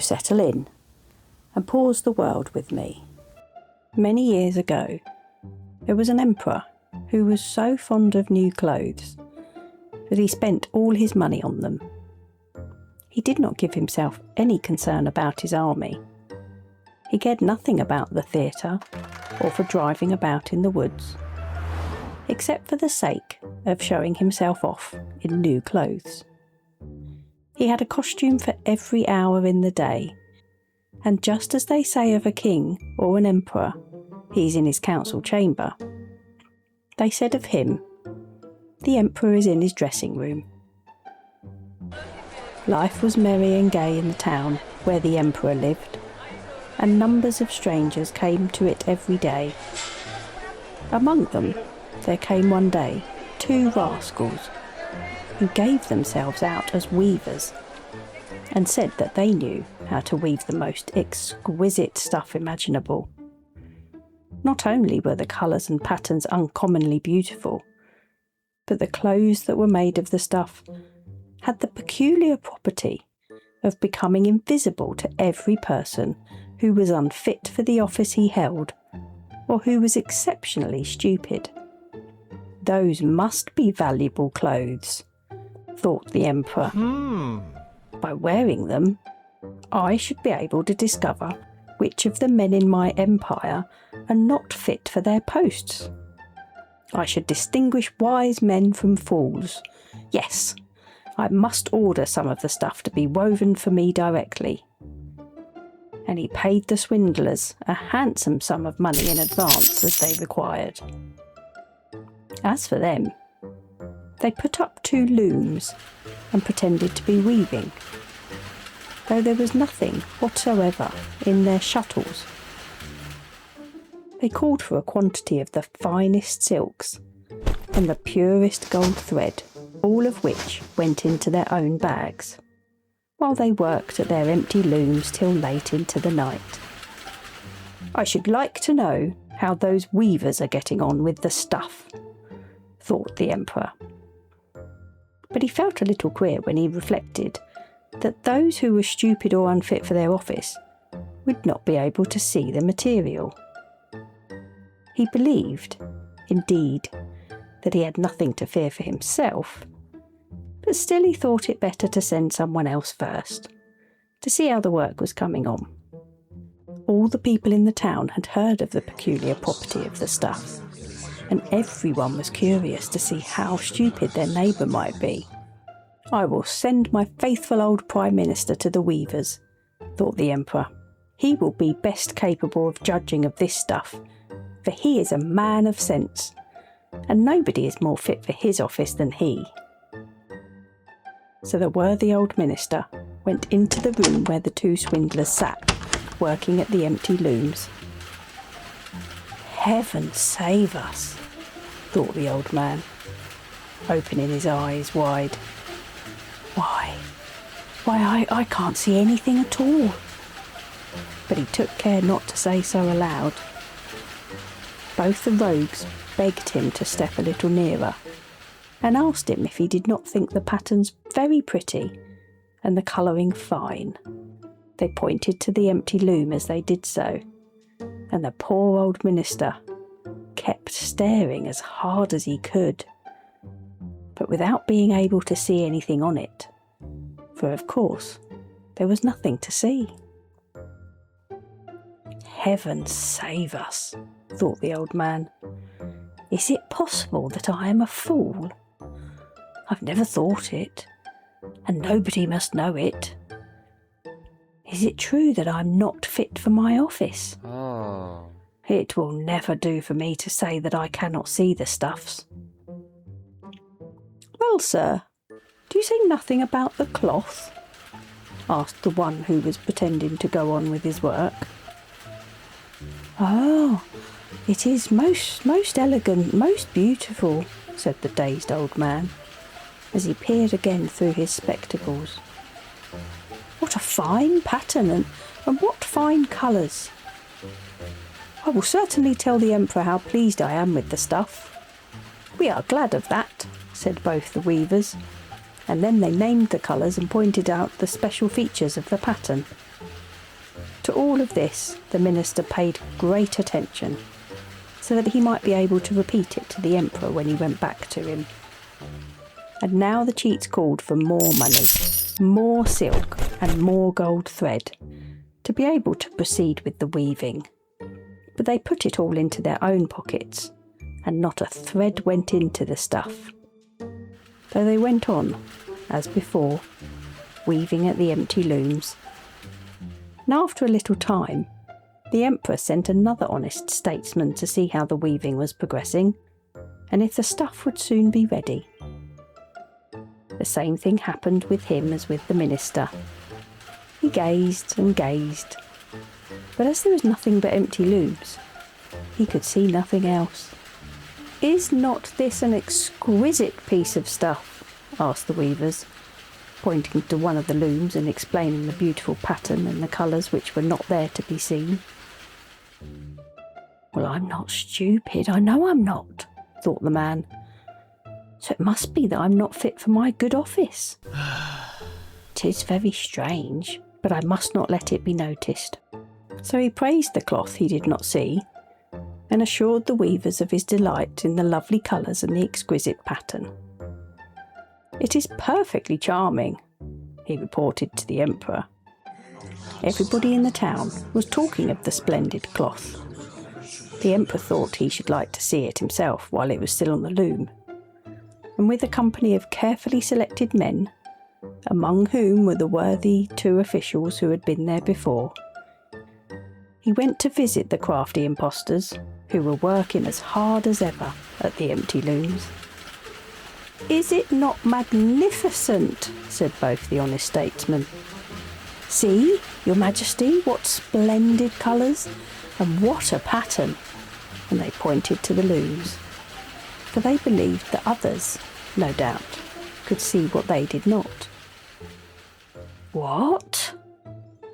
settle in and pause the world with me. Many years ago, there was an emperor who was so fond of new clothes that he spent all his money on them. He did not give himself any concern about his army. He cared nothing about the theatre or for driving about in the woods, except for the sake of showing himself off in new clothes. He had a costume for every hour in the day, and just as they say of a king or an emperor, he's in his council chamber, they said of him, the emperor is in his dressing room. Life was merry and gay in the town where the emperor lived, and numbers of strangers came to it every day. Among them, there came one day 2 rascals who gave themselves out as weavers and said that they knew how to weave the most exquisite stuff imaginable. Not only were the colours and patterns uncommonly beautiful, but the clothes that were made of the stuff had the peculiar property of becoming invisible to every person who was unfit for the office he held or who was exceptionally stupid. Those must be valuable clothes, thought the emperor. By wearing them, I should be able to discover which of the men in my empire are not fit for their posts. I should distinguish wise men from fools. Yes, I must order some of the stuff to be woven for me directly. And he paid the swindlers a handsome sum of money in advance as they required. As for them, they put up 2 looms and pretended to be weaving, though there was nothing whatsoever in their shuttles. They called for a quantity of the finest silks and the purest gold thread, all of which went into their own bags, while they worked at their empty looms till late into the night. I should like to know how those weavers are getting on with the stuff, thought the emperor. But he felt a little queer when he reflected that those who were stupid or unfit for their office would not be able to see the material. He believed, indeed, that he had nothing to fear for himself, but still he thought it better to send someone else first, to see how the work was coming on. All the people in the town had heard of the peculiar property of the stuff, and everyone was curious to see how stupid their neighbour might be. I will send my faithful old Prime Minister to the weavers, thought the emperor. He will be best capable of judging of this stuff, for he is a man of sense, and nobody is more fit for his office than he. So the worthy old minister went into the room where the 2 swindlers sat, working at the empty looms. Heaven save us, thought the old man, opening his eyes wide. Why, I can't see anything at all. But he took care not to say so aloud. Both the rogues begged him to step a little nearer, and asked him if he did not think the patterns very pretty and the colouring fine. They pointed to the empty loom as they did so, and the poor old minister kept staring as hard as he could, but without being able to see anything on it, for of course there was nothing to see. Heaven save us, thought the old man. Is it possible that I am a fool? I've never thought it, and nobody must know it. Is it true that I'm not fit for my office? It will never do for me to say that I cannot see the stuffs. Well, sir, do you say nothing about the cloth? Asked the one who was pretending to go on with his work. Oh, it is most elegant, most beautiful, said the dazed old man, as he peered again through his spectacles. What a fine pattern, and what fine colours. I will certainly tell the emperor how pleased I am with the stuff. We are glad of that, said both the weavers, and then they named the colours and pointed out the special features of the pattern. To all of this, the minister paid great attention, so that he might be able to repeat it to the emperor when he went back to him. And now the cheats called for more money, more silk and more gold thread, to be able to proceed with the weaving. But they put it all into their own pockets, and not a thread went into the stuff. Though they went on, as before, weaving at the empty looms. And after a little time, the emperor sent another honest statesman to see how the weaving was progressing, and if the stuff would soon be ready. The same thing happened with him as with the minister. He gazed and gazed, but as there was nothing but empty looms, he could see nothing else. "Is not this an exquisite piece of stuff?" asked the weavers, pointing to one of the looms and explaining the beautiful pattern and the colours which were not there to be seen. "Well, I'm not stupid, I know I'm not," thought the man. "So it must be that I'm not fit for my good office. 'Tis very strange, but I must not let it be noticed." So he praised the cloth he did not see, and assured the weavers of his delight in the lovely colours and the exquisite pattern. "It is perfectly charming," he reported to the emperor. Everybody in the town was talking of the splendid cloth. The emperor thought he should like to see it himself while it was still on the loom, and with a company of carefully selected men, among whom were the worthy 2 officials who had been there before, he went to visit the crafty impostors, who were working as hard as ever at the empty looms. "Is it not magnificent?" said both the honest statesmen. "See, your majesty, what splendid colours, and what a pattern!" And they pointed to the looms, for they believed that others, no doubt, could see what they did not. "What?"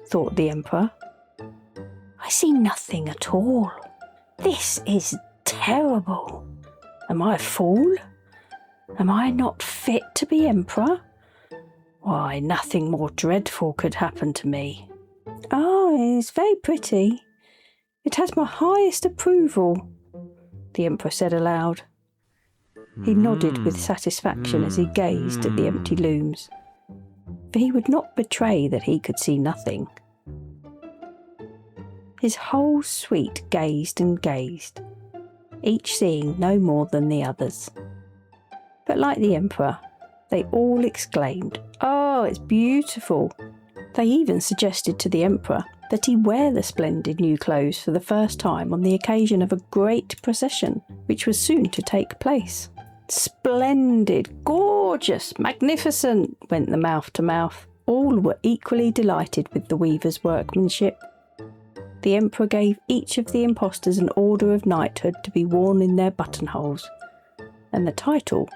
thought the emperor. "I see nothing at all. This is terrible. Am I a fool? Am I not fit to be emperor? Why, nothing more dreadful could happen to me. Ah, it is very pretty. It has my highest approval," the emperor said aloud. He nodded with satisfaction as he gazed at the empty looms, for he would not betray that he could see nothing. His whole suite gazed and gazed, each seeing no more than the others. But like the emperor, they all exclaimed, "Oh, it's beautiful!" They even suggested to the emperor that he wear the splendid new clothes for the first time on the occasion of a great procession, which was soon to take place. "Splendid, gorgeous, magnificent," went the mouth to mouth. All were equally delighted with the weaver's workmanship. The emperor gave each of the impostors an order of knighthood to be worn in their buttonholes, and the title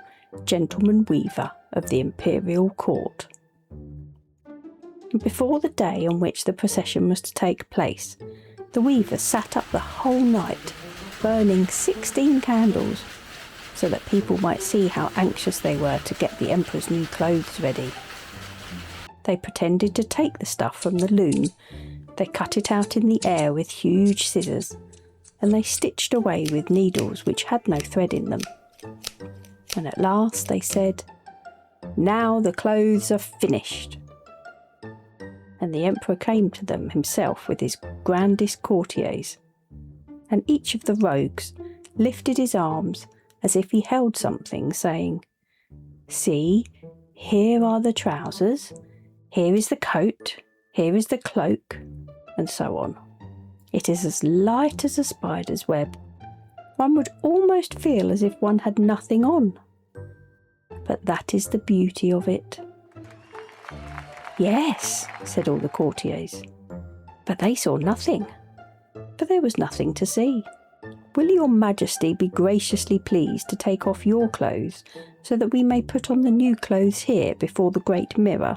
Gentleman Weaver of the Imperial Court. Before the day on which the procession was to take place, the weaver sat up the whole night, burning 16 candles, so that people might see how anxious they were to get the emperor's new clothes ready. They pretended to take the stuff from the loom. They cut it out in the air with huge scissors, and they stitched away with needles which had no thread in them. And at last they said, "Now the clothes are finished." And the emperor came to them himself with his grandest courtiers, and each of the rogues lifted his arms as if he held something, saying, "See, here are the trousers, here is the coat, here is the cloak," and so on. It is as light as a spider's web. One would almost feel as if one had nothing on. But that is the beauty of it. "Yes," said all the courtiers, but they saw nothing, for there was nothing to see. "Will your majesty be graciously pleased to take off your clothes, so that we may put on the new clothes here before the great mirror?"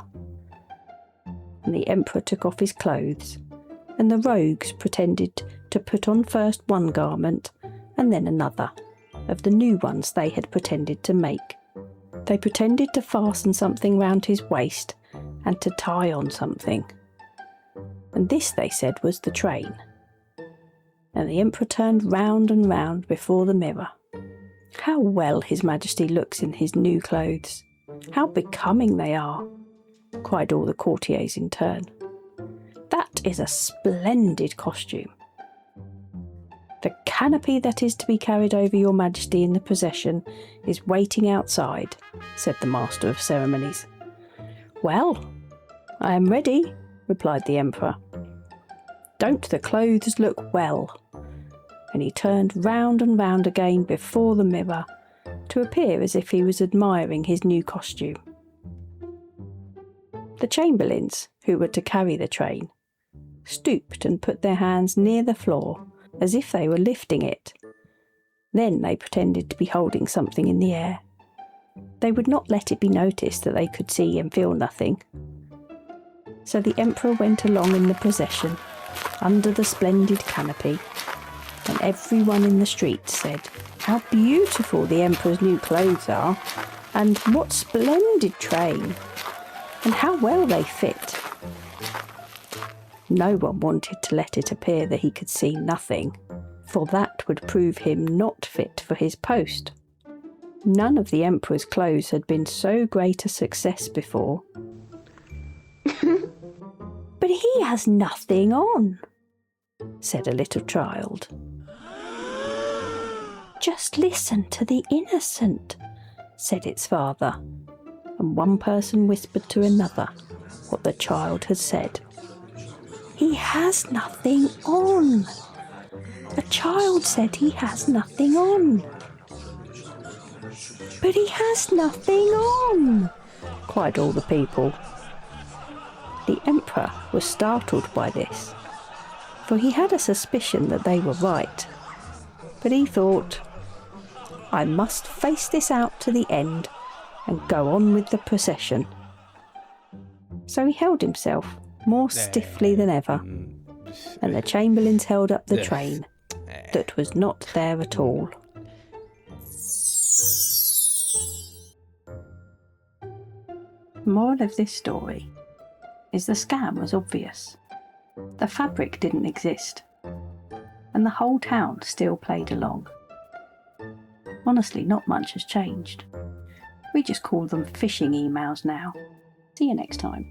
And the emperor took off his clothes, and the rogues pretended to put on first one garment and then another, of the new ones they had pretended to make. They pretended to fasten something round his waist and to tie on something. And this, they said, was the train. And the Emperor turned round and round before the mirror. "How well His Majesty looks in his new clothes! How becoming they are!" cried all the courtiers in turn. "That is a splendid costume." "The canopy that is to be carried over your Majesty in the procession is waiting outside," said the Master of Ceremonies. "Well, I am ready," replied the Emperor. "Don't the clothes look well?" And he turned round and round again before the mirror to appear as if he was admiring his new costume. The chamberlains, who were to carry the train, stooped and put their hands near the floor as if they were lifting it. Then they pretended to be holding something in the air. They would not let it be noticed that they could see and feel nothing. So the Emperor went along in the procession, under the splendid canopy, and everyone in the streets said, "How beautiful the Emperor's new clothes are, and what splendid train, and how well they fit." No one wanted to let it appear that he could see nothing, for that would prove him not fit for his post. None of the Emperor's clothes had been so great a success before. "But he has nothing on," said a little child. "Just listen to the innocent," said its father, and one person whispered to another what the child had said. "He has nothing on. A child said he has nothing on." "But he has nothing on," cried all the people. The Emperor was startled by this, for he had a suspicion that they were right. But he thought, "I must face this out to the end and go on with the procession." So he held himself more stiffly than ever, and the chamberlains held up the train that was not there at all. The moral of this story is the scam was obvious. The fabric didn't exist, and the whole town still played along. Honestly, not much has changed. We just call them phishing emails now. See you next time.